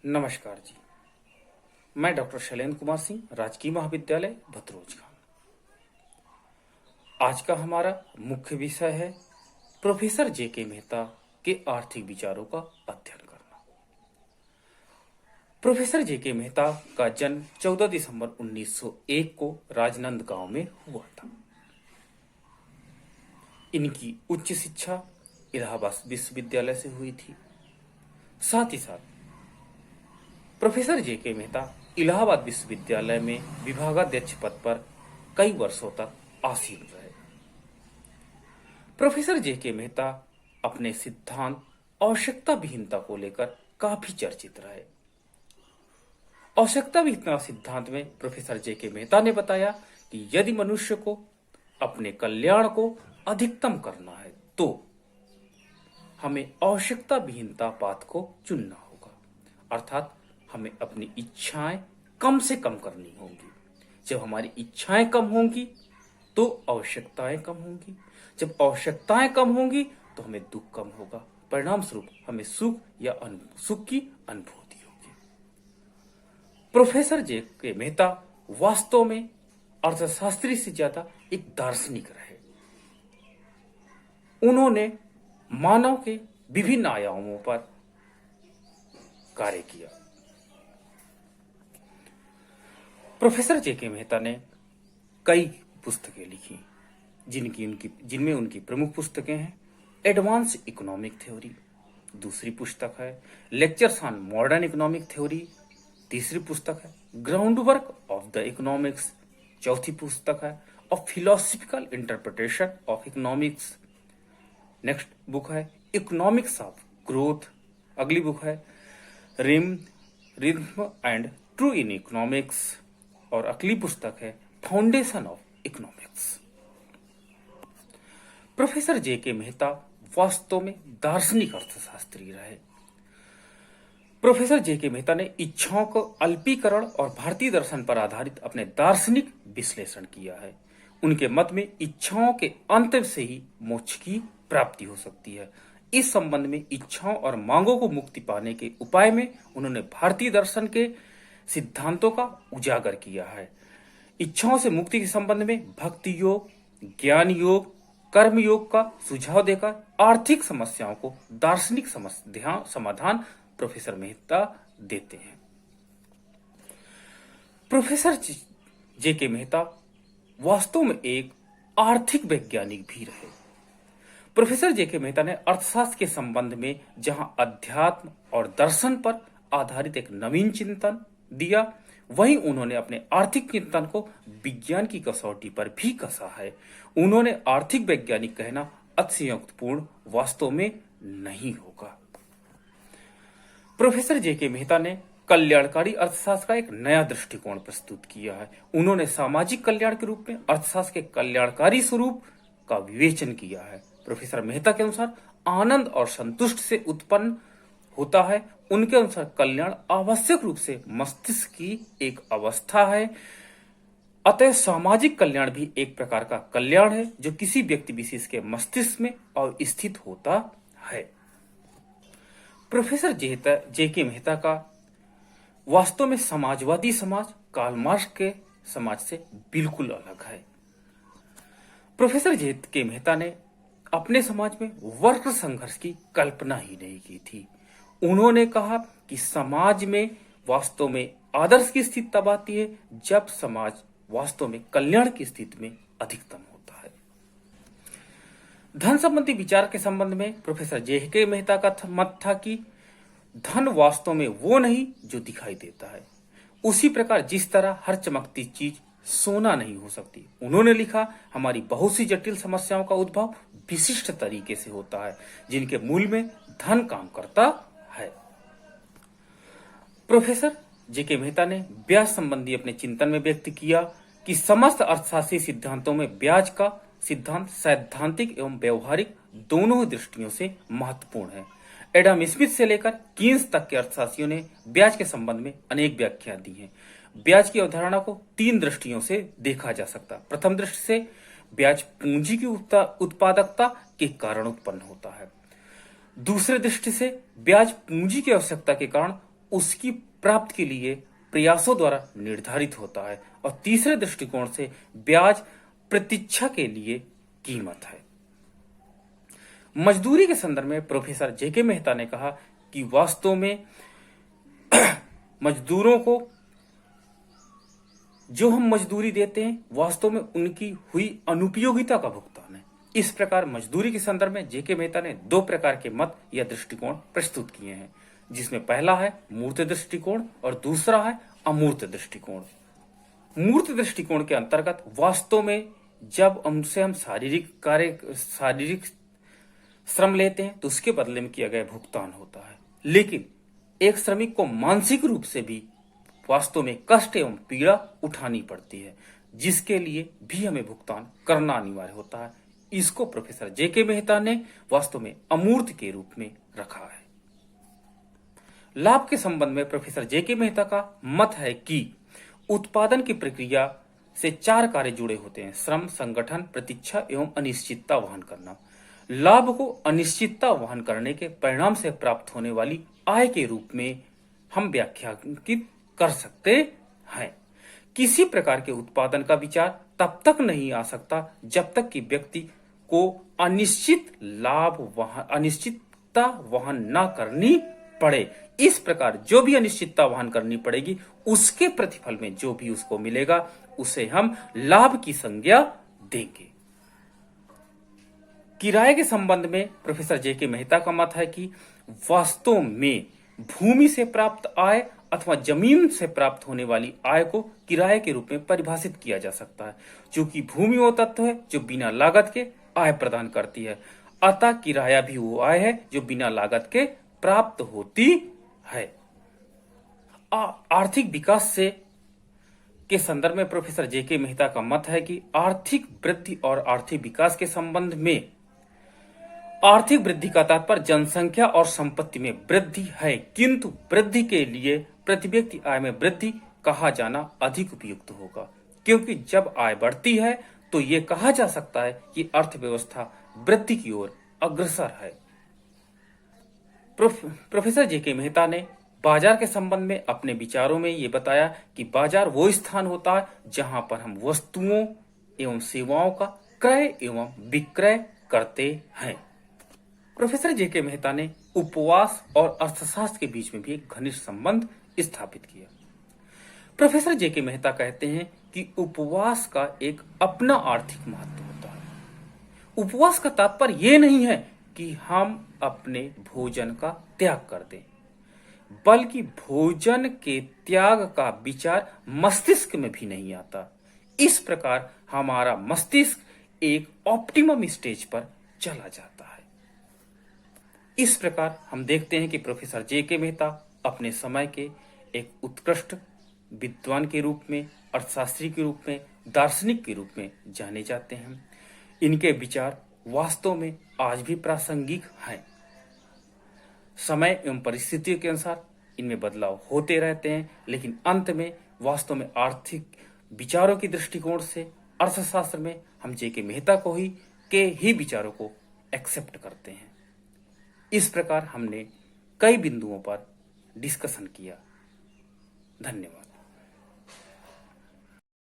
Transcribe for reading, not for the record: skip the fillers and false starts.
नमस्कार जी। मैं डॉक्टर शैलेंद्र कुमार सिंह, राजकीय महाविद्यालय भतरोज गांव। आज का हमारा मुख्य विषय है प्रोफेसर जे.के. मेहता के आर्थिक विचारों का अध्ययन करना। Professor JK. मेहता का जन्म 14 दिसंबर 1901 को राजनंद गांव में हुआ था। इनकी उच्च शिक्षा इलाहाबाद विश्वविद्यालय से हुई थी। साथ ही साथ प्रोफेसर जे.के. मेहता इलाहाबाद विश्वविद्यालय में विभागाध्यक्ष पद पर कई वर्षों तक आसीन रहे। Professor JK. मेहता अपने सिद्धांत आवश्यकता विहीनता को लेकर काफी चर्चित रहे। आवश्यकता विहीनता सिद्धांत में प्रोफेसर जे.के. मेहता ने बताया कि यदि मनुष्य को अपने कल्याण को अधिकतम करना है तो हमें आवश्यकता विहीनता पाथ को चुनना होगा, अर्थात हमें अपनी इच्छाएं कम से कम करनी होंगी। जब हमारी इच्छाएं कम होंगी तो आवश्यकताएं कम होंगी। जब आवश्यकताएं कम होंगी तो हमें दुख कम होगा। परिणाम स्वरूप हमें सुख या सुख की अनुभूति होगी। Professor JK. मेहता वास्तव में अर्थशास्त्री से ज्यादा एक दार्शनिक रहे। उन्होंने मानव के विभिन्न आयामों पर कार्य किया। Professor JK. मेहता ने कई पुस्तकें लिखी, जिनमें उनकी प्रमुख पुस्तकें हैं एडवांस इकोनॉमिक थ्योरी, दूसरी पुस्तक है lectures on modern economic theory, तीसरी पुस्तक है ग्राउंडवर्क ऑफ द इकोनॉमिक्स, चौथी पुस्तक है of philosophical interpretation of economics, next book है इकोनॉमिक्स ऑफ ग्रोथ, अगली बुक है rhythm and true in economics, और अगली पुस्तक है foundation of economics. Professor JK. Mehta वास्तव में दार्शनिक अर्थशास्त्री रहे। Professor JK. मेहता ने इच्छाओं को अल्पीकरण और भारतीय दर्शन पर आधारित अपने दार्शनिक विश्लेषण किया है। उनके मत में इच्छाओं के अंत से ही मोक्ष की प्राप्ति हो सकती है। इस संबंध में इच्छाओं और मांगों को मुक्ति पाने के उपाय में उन्होंने भारतीय दर्शन के सिद्धांतों का उजागर किया है। इच्छाओं से मुक्ति के संबंध में भक्ति योग, ज्ञान योग, कर्म योग का सुझाव देकर आर्थिक समस्याओं को दार्शनिक समाधान प्रोफेसर मेहता देते हैं। Professor JK. मेहता वास्तव में एक आर्थिक वैज्ञानिक भी रहे। Professor JK. मेहता ने अर्थशास्त्र के संबंध में जहां अध्यात्म और दर्शन पर आधारित एक नवीन चिंतन दिया, वहीं उन्होंने अपने आर्थिक चिंतन को विज्ञान की कसौटी पर भी कसा है। उन्होंने आर्थिक वैज्ञानिक कहना अतिशयोक्तिपूर्ण वास्तव में नहीं होगा। Professor JK. मेहता ने कल्याणकारी अर्थशास्त्र का एक नया दृष्टिकोण प्रस्तुत किया है। उन्होंने सामाजिक कल्याण के रूप में अर्थशास्त्र के कल्याणकारी स्वरूप का विवेचन किया है। प्रोफेसर मेहता के अनुसार आनंद और संतुष्ट से उत्पन्न होता है। उनके अनुसार कल्याण आवश्यक रूप से मस्तिष्क की एक अवस्था है। अतः सामाजिक कल्याण भी एक प्रकार का कल्याण है जो किसी व्यक्ति विशेष के मस्तिष्क में अवस्थित होता है। Professor JK. मेहता का वास्तव में समाजवादी समाज कार्ल मार्क्स के समाज से बिल्कुल अलग है। Professor JK. मेहता ने अपने समाज में वर्ग संघर्ष की कल्पना ही नहीं की थी। उन्होंने कहा कि समाज में वास्तव में आदर्श की स्थिति तब आती है जब समाज वास्तव में कल्याण की स्थिति में अधिकतम होता है। धन संबंधी विचार के संबंध में प्रोफेसर जे.के. मेहता का मत था कि धन वास्तव में वो नहीं जो दिखाई देता है। उसी प्रकार जिस तरह हर चमकती चीज सोना नहीं हो सकती। उन्होंने लिखा, हमारी बहुत सी जटिल समस्याओं का उद्भव विशिष्ट तरीके से होता है जिनके मूल में धन काम करता है। Professor JK. मेहता ने ब्याज संबंधी अपने चिंतन में व्यक्त किया कि समस्त अर्थशास्त्रीय सिद्धांतों में ब्याज का सिद्धांत सैद्धांतिक एवं व्यवहारिक दोनों दृष्टियों से महत्वपूर्ण है। एडम स्मिथ से लेकर कीन्स तक के अर्थशास्त्रियों ने ब्याज के संबंध में अनेक व्याख्या दी हैं। ब्याज की अवधारणा को तीन दृष्टियों से देखा जा सकता है। प्रथम दृष्टि से ब्याज पूंजी की उत्पादकता के कारण उत्पन्न होता है। दूसरे दृष्टि से ब्याज पूंजी की आवश्यकता के कारण उसकी प्राप्ति के लिए प्रयासों द्वारा निर्धारित होता है और तीसरे दृष्टिकोण से ब्याज प्रतीक्षा के लिए कीमत है। मजदूरी के संदर्भ में प्रोफेसर जेके मेहता ने कहा कि वास्तव में मजदूरों को जो हम मजदूरी देते हैं वास्तव में उनकी हुई अनुपयोगिता का भुगतान है। इस प्रकार मजदूरी के संदर्भ में जेके मेहता ने दो प्रकार के मत या दृष्टिकोण प्रस्तुत किए हैं, जिसमें पहला है मूर्त दृष्टिकोण और दूसरा है अमूर्त दृष्टिकोण। मूर्त दृष्टिकोण के अंतर्गत वास्तव में जब उनसे हम शारीरिक श्रम लेते हैं तो उसके बदले में किया गया भुगतान होता है, लेकिन एक श्रमिक को मानसिक रूप से भी वास्तव में कष्ट एवं पीड़ा उठानी पड़ती है, जिसके लिए भी हमें भुगतान करना अनिवार्य होता है। इसको प्रोफेसर जेके मेहता ने वास्तव में अमूर्त के रूप में रखा है। लाभ के संबंध में प्रोफेसर जेके मेहता का मत है कि उत्पादन की प्रक्रिया से चार कार्य जुड़े होते हैं: श्रम, संगठन, प्रतीक्षा एवं अनिश्चितता वहन करना। लाभ को अनिश्चितता वहन करने के परिणाम से प्राप्त होने वाली आय के रूप में हम व्याख्यायित कर सकते हैं। किसी प्रकार के उत्पादन का विचार तब तक नहीं आ सकता जब तक कि व्यक्ति को अनिश्चितता वहन न करनी पड़े। इस प्रकार जो भी अनिश्चितता वहन करनी पड़ेगी उसके प्रतिफल में जो भी उसको मिलेगा उसे हम लाभ की संज्ञा देंगे। किराए के संबंध में प्रोफेसर जेके मेहता का मत है कि वास्तव में भूमि से प्राप्त आय अथवा जमीन से प्राप्त होने वाली आय को किराए के रूप में परिभाषित किया जा सकता है, क्योंकि भूमि वो तत्व है जो बिना लागत के आय प्रदान करती है, अतः किराया भी वो आय है जो बिना लागत के प्राप्त होती है। आर्थिक विकास के संदर्भ में प्रोफेसर जेके मेहता का मत है कि आर्थिक वृद्धि और आर्थिक विकास के संबंध में आर्थिक वृद्धि का तात्पर्य जनसंख्या और संपत्ति में वृद्धि है, किंतु वृद्धि के लिए प्रति व्यक्ति आय में वृद्धि कहा जाना अधिक उपयुक्त होगा, क्योंकि जब आय बढ़ती है तो ये कहा जा सकता है कि अर्थव्यवस्था वृद्धि की ओर अग्रसर है। प्रोफेसर जेके मेहता ने बाजार के संबंध में अपने विचारों में ये बताया कि बाजार वो स्थान होता है जहां पर हम वस्तुओं एवं सेवाओं का क्रय एवं विक्रय करते हैं। प्रोफेसर जेके मेहता ने उपवास और अर्थशास्त्र के बीच में भी एक घनिष्ठ संबंध स्थापित किया। प्रोफेसर जेके मेहता कहते हैं कि उपवास का एक अपना आर्थिक महत्व होता है। उपवास का तात्पर्य यह नहीं है कि हम अपने भोजन का त्याग कर दें, बल्कि भोजन के त्याग का विचार मस्तिष्क में भी नहीं आता। इस प्रकार हमारा मस्तिष्क एक ऑप्टिमम स्टेज पर चला जाता है। इस प्रकार हम देखते हैं कि प्रोफेसर जेके मेहता अपने समय के एक उत्कृष्ट विद्वान के रूप में, अर्थशास्त्री के रूप में, दार्शनिक के रूप में जाने जाते हैं। इनके विचार वास्तव में आज भी प्रासंगिक हैं। समय एवं परिस्थितियों के अनुसार इनमें बदलाव होते रहते हैं, लेकिन अंत में वास्तव में आर्थिक विचारों की दृष्टिकोण से अर्थशास्त्र में हम जेके मेहता के ही विचारों को एक्सेप्ट करते हैं। इस प्रकार हमने कई बिंदुओं पर डिस्कशन किया। धन्यवाद।